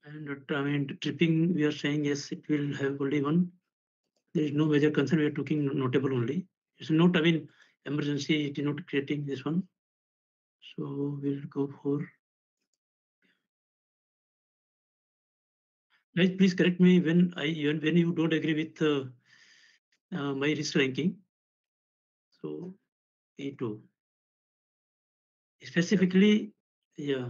And I mean, tripping, we are saying yes, it will have only one. There is no major concern. We are talking notable only. It's not, I mean, emergency. It is not creating this one. So we'll go for. Guys, please correct me when you don't agree with my risk ranking. So E2 specifically, yeah.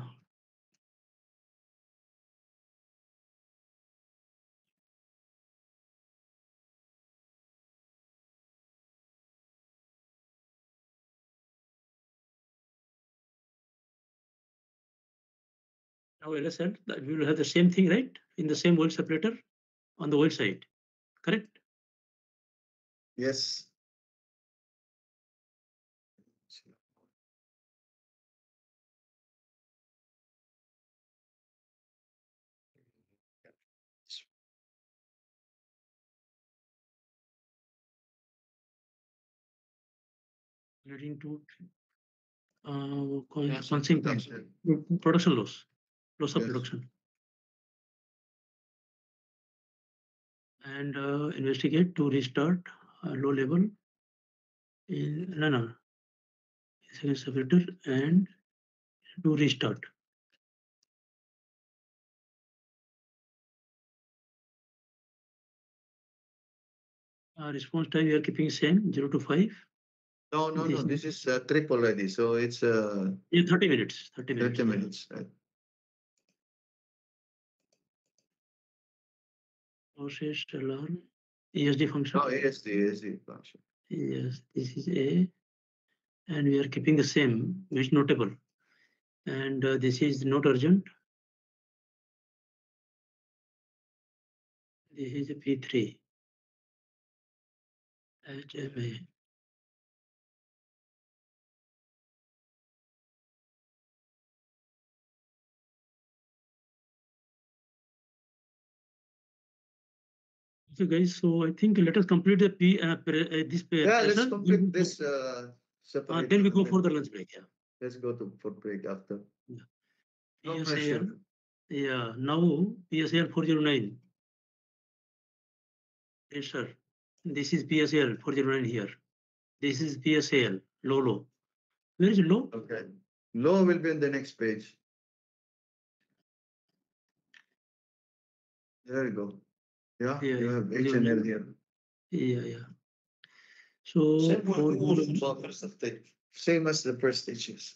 Now, as I said, that we will have the same thing, right? In the same world separator on the world side, correct? Yes. Leading to consequence production loss, loss of Yes. production, and investigate to restart low level in no second separator and to restart. Response time we are keeping same 0 to 5. No. This is trip already, so it's Yeah, 30 minutes. 30 minutes. 30 minutes. Right? Process alarm. ESD function. No, ASD function. Yes, this is A, and we are keeping the same, which is notable. And this is not urgent. This is a P3. HMA. So guys, so I think let us complete the this Yeah, let's session. complete this separate. Then we go for the lunch break. Yeah. Let's go to for break after. Yeah. No PSAL. pressure. Yeah. Now PSAL 409. Yes, sir. This is PSAL 409 here. This is PSAL. Low. Where is low? Okay. Low will be on the next page. There you go. Yeah, Yeah, you yeah. have HNL here. Yeah. So Same as the first stage. Same as the first stages.